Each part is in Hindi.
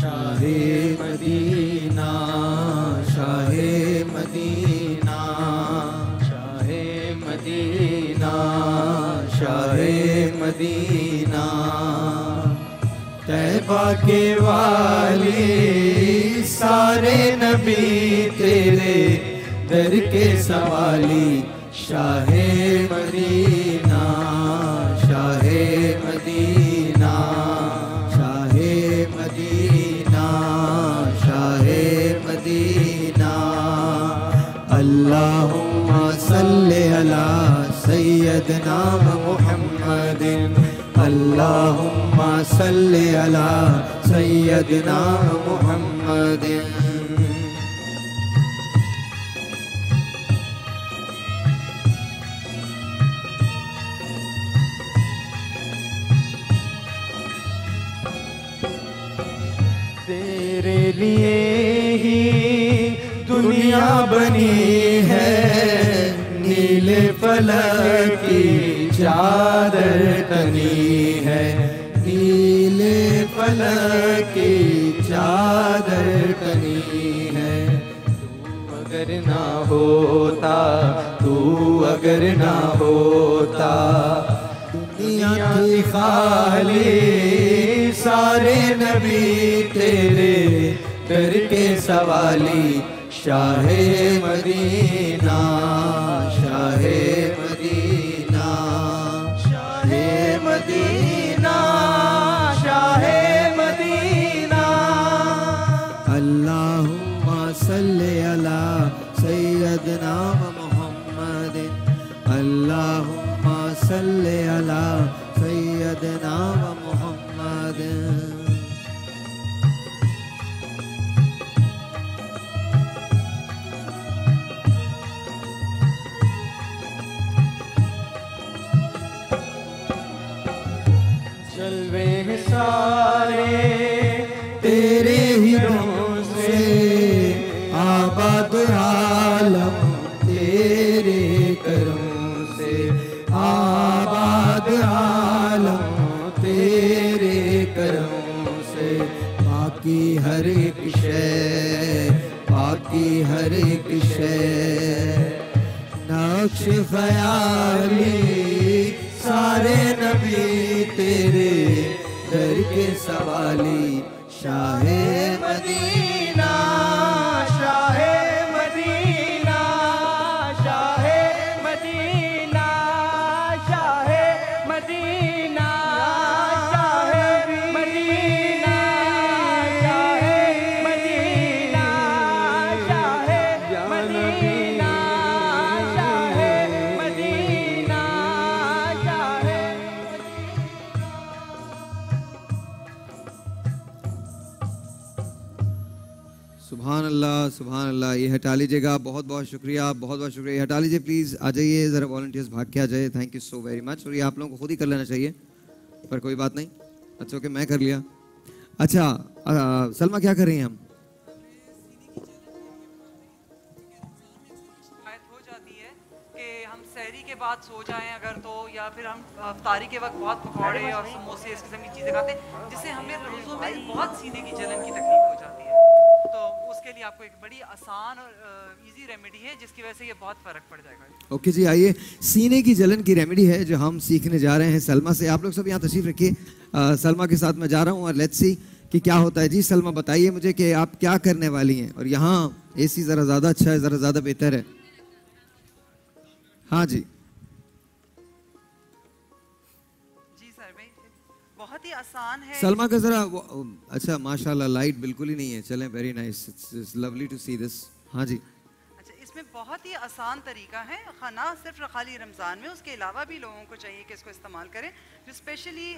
शाहे मदीना, शाहे मदीना, शाहे मदीना, शाहे मदीना। तैबा के वाली सारे नबी तेरे दर के सवाली, शाहे मदीना, शाहे मदीना, शाहे मदीना, शाहे मदीना। अल्लाहुम्मा सल्ले अला सय्यदना मुहम्मदिन, अल्लाहुम्मा सल्ले अला सय्यदना मुहम्मदिन। तेरे लिए ही दुनिया बनी है, नीले फलक की चादर तनी है, नीले फलक की चादर तनी है। तू अगर ना होता, तू अगर ना होता, दुनिया थी खाली, सारे नबी तेरे दर के सवाली, शाहे मदीना, शाहे मदीना, शाहे मदीना, शाहे मदीना। अल्लाहुम्मा सल्ले अला सय्यदना मुहम्मदिन, अल्लाहुम्मा सल्ले अला सय्यदना मुहम्मदिन। जलवे हैं सारे तेरे ही नाम से, आबाद आलम तेरे करम से, आबाद आलम तेरे करम से। बाकी हर एक शय, बाकी हर एक शय, नक्श ख्याली सारे नबी तेरे दर के सवाली, शाहे मदीना, शाहे मदीना, शाहे मदीना, शाहे मदीना, शाहे मदीना, शाहे मदीना, शाहे मदीना, शाहे मदीना, शाहे। सुभान अल्लाह, सुभान अल्लाह। ये हटा लीजिएगा, बहुत बहुत शुक्रिया, बहुत बहुत शुक्रिया। ये हटा लीजिए प्लीज़, आ जाइए ज़रा, वॉलंटियर्स भाग के आ जाइए। Thank you so very much. और ये आप लोगों को खुद ही कर लेना चाहिए, पर कोई बात नहीं, अच्छा ओके, मैं कर लिया। अच्छा सलमा क्या कर रही हैं हम? हो जाती है कि हम सहरी के बाद सो जाएं अगर तो, या फिर हम इफ्तारी के वक्त बहुत पकौड़े और समोसे इस किस्म की चीज़ें खाते हैं, जिससे हमें रोज़ों में बहुत सीने की जलन की तकलीफ हो जाती है। तो उसके लिए आपको एक बड़ी आसान और इजी रेमेडी है, जिसकी वजह से ये बहुत फ़र्क पड़ जाएगा। ओके जी, आइए, सीने की जलन की रेमेडी है जो हम सीखने जा रहे हैं सलमा से। आप लोग सब यहाँ तशरीफ रखिए, सलमा के साथ मैं जा रहा हूँ और लेट्स सी कि क्या होता है। जी सलमा बताइए मुझे कि आप क्या करने वाली हैं। और यहाँ एसी ज़रा ज़्यादा अच्छा है, ज़रा ज़्यादा बेहतर है। हाँ जी बहुत ही आसान है। सलमा का जरा अच्छा माशाल्लाह लाइट बिल्कुल ही नहीं है, चलें, very nice, it's lovely to see this. हाँ जी, अच्छा, इसमें बहुत ही आसान तरीका है, ना सिर्फ खाली रमज़ान में, उसके अलावा भी लोगों को चाहिए कि इसको इस्तेमाल करें, जो स्पेशली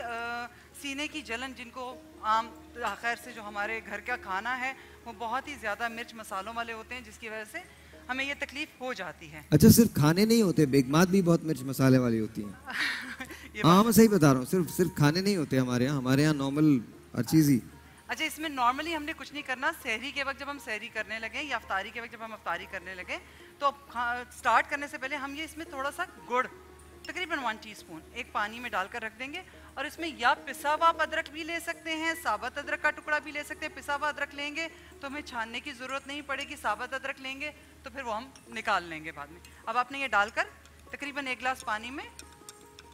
सीने की जलन जिनको आम खैर से जो हमारे घर का खाना है वो बहुत ही ज़्यादा मिर्च मसालों वाले होते हैं, जिसकी वजह से हमें ये तकलीफ हो जाती है। अच्छा सिर्फ खाने नहीं होते, बेगमात भी बहुत मिर्च मसाले वाली होती हैं। हाँ मैं सही बता रहा हूँ, सिर्फ खाने नहीं होते हमारे यहाँ नॉर्मल हर चीज़ ही। अच्छा, इसमें नॉर्मली हमने कुछ नहीं करना। सहरी के वक्त जब हम सहरी करने लगे या अफ्तारी के वक्त जब हम अफ्तारी करने लगे, तो स्टार्ट करने से पहले हम ये इसमें थोड़ा सा गुड़, तकरीबन 1 टीस्पून एक पानी में डालकर रख देंगे और इसमें या पिसा हुआ आप अदरक भी ले सकते हैं, साबुत अदरक का टुकड़ा भी ले सकते हैं। पिसा हुआ अदरक लेंगे तो हमें छानने की ज़रूरत नहीं पड़ेगी, साबुत अदरक लेंगे तो फिर वो हम निकाल लेंगे बाद में। अब आपने ये डालकर तकरीबन 1 गिलास पानी में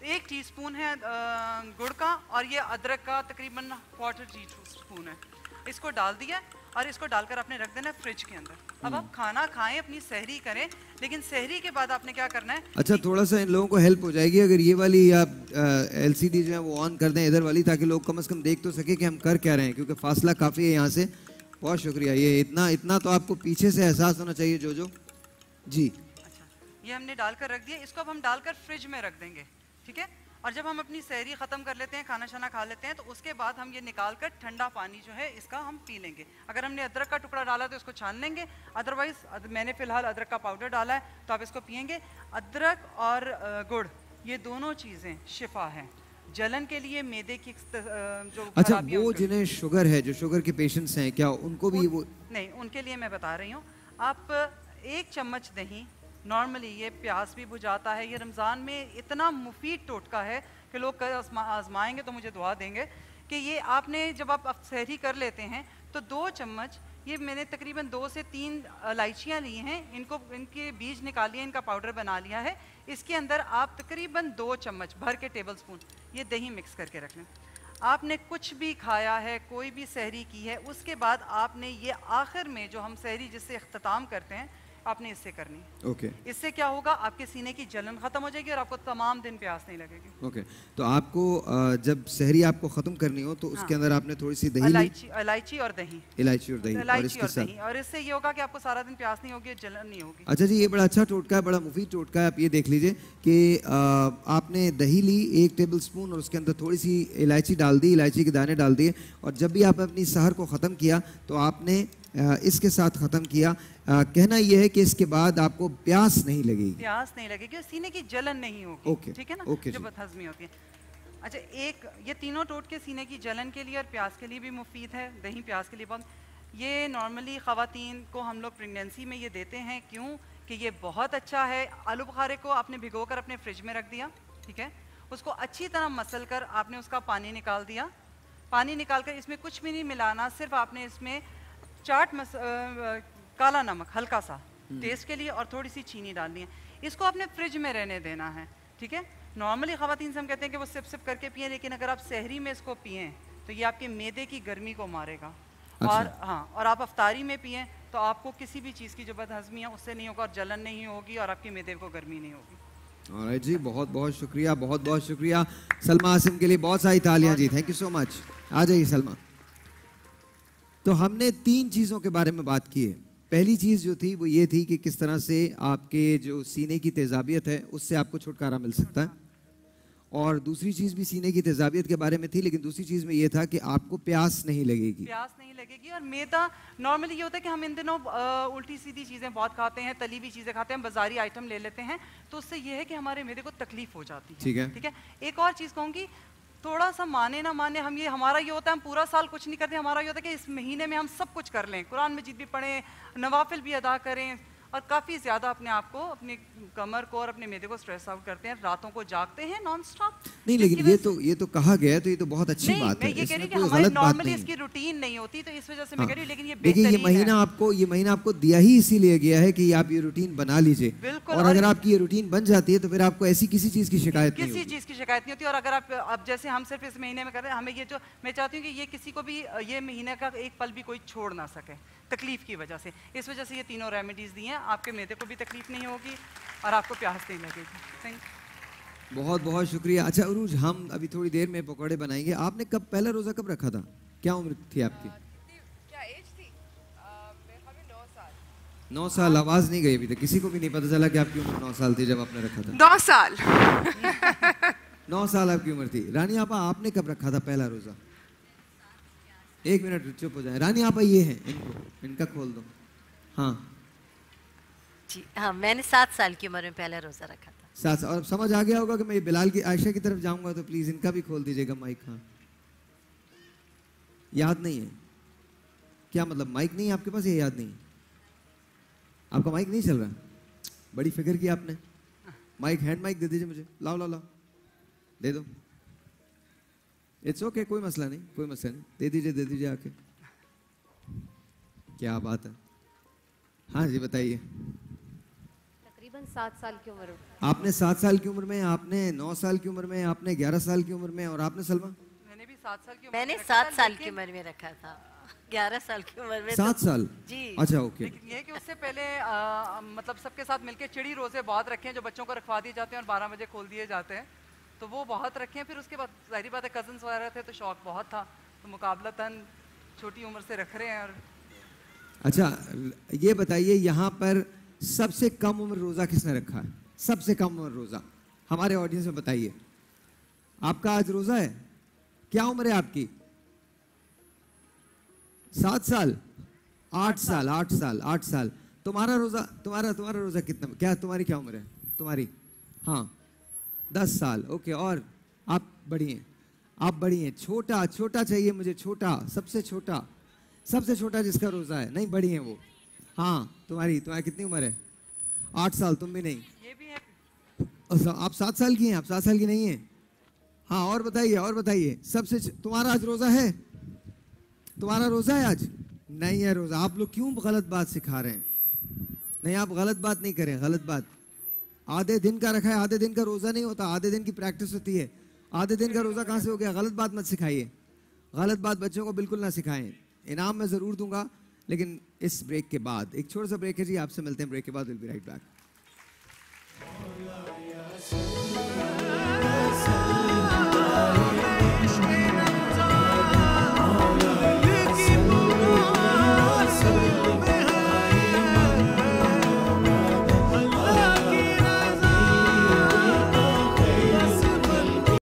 1 टीस्पून है गुड़ का, और ये अदरक का तकरीबन 1/4 टीस्पून है, इसको डाल दिया और इसको डालकर आपने रख देना फ्रिज के अंदर। अब आप खाना खाएं, अपनी सहरी करें, लेकिन सहरी के बाद आपने क्या करना है। अच्छा, थोड़ा सा इन लोगों को हेल्प हो जाएगी अगर ये वाली आप LCD जो है वो ऑन कर दें इधर वाली, ताकि लोग कम से कम देख तो सके कि हम कर क्या रहे हैं, क्योंकि फासला काफ़ी है यहाँ से। बहुत शुक्रिया। ये इतना तो आपको पीछे से एहसास होना चाहिए जो जी। अच्छा, ये हमने डालकर रख दिया, इसको अब हम डालकर फ्रिज में रख देंगे, ठीक है। और जब हम अपनी सहरी ख़त्म कर लेते हैं, खाना शाना खा लेते हैं, तो उसके बाद हम ये निकाल कर ठंडा पानी जो है इसका हम पी लेंगे। अगर हमने अदरक का टुकड़ा डाला तो इसको छान लेंगे, अदरवाइज मैंने फ़िलहाल अदरक का पाउडर डाला है तो आप इसको पियेंगे। अदरक और गुड़ ये दोनों चीज़ें शिफा हैं जलन के लिए, मैदे की जो अच्छा, वो जिन्हें शुगर है, जो शुगर के पेशेंट्स हैं, क्या उनको भी वो नहीं, उनके लिए मैं बता रही हूँ। आप 1 चम्मच दही, नॉर्मली ये प्यास भी बुझाता है, ये रमज़ान में इतना मुफीद टोटका है कि लोग आजमाएंगे तो मुझे दुआ देंगे कि ये आपने जब आप सहरी कर लेते हैं तो 2 चम्मच, ये मैंने तकरीबन 2 से 3 इलायचियाँ ली हैं, इनके बीज निकाल लिए, इनका पाउडर बना लिया है। इसके अंदर आप तकरीबन 2 चम्मच भर के टेबल स्पून ये दही मिक्स करके रख लें। आपने कुछ भी खाया है, कोई भी सहरी की है, उसके बाद आपने ये आखिर में जो हम सहरी जिससे इख्तिताम करते हैं, आपने इससे करनी। ओके। इससे क्या होगा, आपके सीने की जलन खत्म हो जाएगी और आपको तमाम दिन प्यास नहीं लगेगी। ओके। तो आपको जब सहरी आपको खत्म करनी हो तो उसके अंदर आपने थोड़ी सी दही, इलायची और दही, इलायची और दही, और इसके साथ, और इससे ये होगा कि आपको सारा दिन प्यास नहीं होगी, जलन नहीं होगी। अच्छा जी, ये बड़ा अच्छा टोटका है, बड़ा मुफीद टोटका है। आप ये देख लीजिए कि आपने दही ली 1 टेबल स्पून और उसके अंदर थोड़ी सी इलायची डाल दी, इलायची के दाने डाल दिए, और जब भी आपने अपनी सहर को ख़त्म किया तो आपने इसके साथ ख़त्म किया। कहना यह है कि इसके बाद आपको प्यास नहीं लगेगी, प्यास नहीं लगेगी और सीने की जलन नहीं होगी। ओके, ठीक है ना, ओके, जो बदहज़मी होती है। अच्छा, ये तीनों टोटके सीने की जलन के लिए और प्यास के लिए भी मुफीद है। दही प्यास के लिए बहुत, ये नॉर्मली ख़वातीन को हम लोग प्रेगनेंसी में ये देते हैं, क्यों कि ये बहुत अच्छा है। आलू बुखारे को आपने भिगो कर अपने फ्रिज में रख दिया, ठीक है, उसको अच्छी तरह मसल कर आपने उसका पानी निकाल दिया। पानी निकाल कर इसमें कुछ भी नहीं मिलाना, सिर्फ आपने इसमें काला नमक हल्का सा टेस्ट के लिए और थोड़ी सी चीनी डालनी है। इसको आपने फ्रिज में रहने देना है, ठीक है। नॉर्मली ख़वातीन से हम कहते हैं कि वो सिप सिप करके पिए, लेकिन अगर आप सहरी में इसको पिए तो ये आपके मैदे की गर्मी को मारेगा। अच्छा। और हाँ, और आप अफ्तारी में पिए तो आपको किसी भी चीज़ की जो बदहज़मी है उससे नहीं होगा, और जलन नहीं होगी, और आपके मैदे को गर्मी नहीं होगी। ऑलराइट जी, बहुत बहुत शुक्रिया, बहुत बहुत शुक्रिया। सलमा आसिम के लिए बहुत सारी तालियां जी, थैंक यू सो मच। आ जाइए सलमा। तो हमने 3 चीज़ों के बारे में बात की है। पहली चीज़ जो थी वो ये थी कि किस तरह से आपके जो सीने की तेज़ाबियत है उससे आपको छुटकारा मिल सकता है, और दूसरी चीज़ भी सीने की तेज़ाबियत के बारे में थी, लेकिन दूसरी चीज़ में ये था कि आपको प्यास नहीं लगेगी। प्यास नहीं लगेगी। और मैदा नॉर्मली ये होता है कि हम इन दिनों उल्टी सीधी चीज़ें बहुत खाते हैं, तली हुई चीज़ें खाते हैं, बाजारी आइटम ले लेते हैं, तो उससे ये है कि हमारे मैदे को तकलीफ हो जाती है। ठीक है, ठीक है। एक और चीज़ कहूँगी, थोड़ा सा माने ना माने, हमारा ये होता है हम पूरा साल कुछ नहीं करते, हमारा ये होता है कि इस महीने में हम सब कुछ कर लें, कुरान मजीद भी पढ़ें, नवाफिल भी अदा करें, और काफ़ी ज़्यादा अपने आप को, अपने कमर को और अपने मैदे को स्ट्रेस आउट करते हैं, रातों को जागते हैं नॉन स्टॉप। नहीं, लेकिन ये तो कहा गया है, तो ये तो बहुत अच्छी बात है, मैं ये कह रही इसमें कि कोई हमारी गलत बात नॉर्मली नहीं इसकी है। रूटीन नहीं होती, तो इस वजह से मैं कह रही हूँ, लेकिन ये देखिए, ये बेहतरीन महीना आपको दिया ही इसीलिए गया है कि आप ये रूटीन बना लीजिए, बिल्कुल। और अगर आपकी ये रूटीन बन जाती है तो फिर आपको ऐसी किसी चीज़ की शिकायत नहीं किसी होगी। चीज़ की शिकायत नहीं होती। और अगर आप अब जैसे हम सिर्फ इस महीने में कर रहे हैं, हमें ये जो मैं चाहती हूँ कि ये किसी को भी ये महीने का एक पल भी कोई छोड़ ना सके तकलीफ की वजह से। इस वजह से ये तीनों रेमेडीज़ दी हैं, आपके मैदे को भी तकलीफ नहीं होगी और आपको प्यास नहीं लगेगी। बहुत बहुत शुक्रिया। अच्छा उरूज, हम अभी थोड़ी देर में पकौड़े बनाएंगे। आपने कब पहला रोज़ा कब रखा था? क्या उम्र थी आपकी? क्या एज थी? 9 साल। 9 साल। आवाज़ नहीं गई अभी तक, किसी को भी नहीं पता चला कि आपकी उम्र 9 साल थी जब आपने रखा था। 9 साल। 9 साल आपकी उम्र थी। रानी आपा, आपने कब रखा था पहला रोज़ा? 1 मिनट चुप हो जाए। रानी आपा ये हैं, इनका खोल दो। हाँ जी हाँ, मैंने 7 साल की उम्र में पहला रोज़ा रखा था। 7 साल। और समझ आ गया होगा कि मैं बिलाल की आयशा की तरफ जाऊंगा तो प्लीज़ इनका भी खोल दीजिएगा माइक। हाँ, याद नहीं है क्या? मतलब माइक नहीं है आपके पास, ये याद नहीं? आपका माइक नहीं चल रहा? बड़ी फिक्र की आपने। माइक, हैंड माइक दे दीजिए मुझे। लाओ लाओ लाओ, दे दो। इट्स ओके, कोई मसला नहीं, कोई मसला नहीं, दे दीजिए आके। क्या बात है। हाँ जी बताइए। तकरीबन 7 साल की उम्र। आपने 7 साल की उम्र में, आपने 9 साल की उम्र में, आपने 11 साल की उम्र में, और आपने सलमा? मैंने भी 7 साल की उम्र मैंने में रखा 7 था, साल की लेकिन- उम्र में रखा था। 11 साल की उम्र में 7 साल? जी। अच्छा ओके। लेकिन ये है कि उससे पहले मतलब सबके साथ मिलके चिड़ी रोजे बहुत रखे हैं जो बच्चों को रखवा दिए जाते हैं और 12 बजे खोल दिए जाते हैं, तो वो बहुत रखे हैं। फिर उसके बाद जाहिर बात है कजन्स वगैरह थे तो शौक बहुत था, तो मुकाबलतन छोटी उम्र से रख रहे हैं। और अच्छा ये बताइए, यहाँ पर सबसे कम उम्र रोजा किसने रखा है? सबसे कम उम्र रोजा हमारे ऑडियंस में बताइए। आपका आज रोजा है? क्या उम्र है आपकी? 7 साल? 8 साल? 8 साल? 8 साल। तुम्हारा रोजा, तुम्हारा रोजा कितना, क्या तुम्हारी क्या उम्र है तुम्हारी? हाँ 10 साल। ओके, और आप बड़ी हैं, आप बड़ी हैं। छोटा छोटा चाहिए मुझे, छोटा, सबसे छोटा जिसका रोजा है। नहीं बड़ी हैं वो। हाँ तुम्हारी कितनी उम्र है? 8 साल। तुम भी नहीं? ये भी है। अच्छा, आप 7 साल की हैं? आप 7 साल की नहीं हैं? हाँ और बताइए सबसे तुम्हारा आज रोजा है? तुम्हारा रोजा है आज? नहीं है रोजा। आप लोग क्यों गलत बात सिखा रहे हैं? नहीं आप गलत बात नहीं करें, गलत बात। आधे दिन का रखा है, आधे दिन का रोजा नहीं होता, आधे दिन की प्रैक्टिस होती है। आधे दिन का रोजा कहाँ से हो गया? गलत बात मत सिखाइए, गलत बात बच्चों को बिल्कुल ना सिखाएं। इनाम मैं जरूर दूंगा, लेकिन इस ब्रेक के बाद, एक छोटा सा ब्रेक है जी, आपसे मिलते हैं ब्रेक के बाद। Will be right back.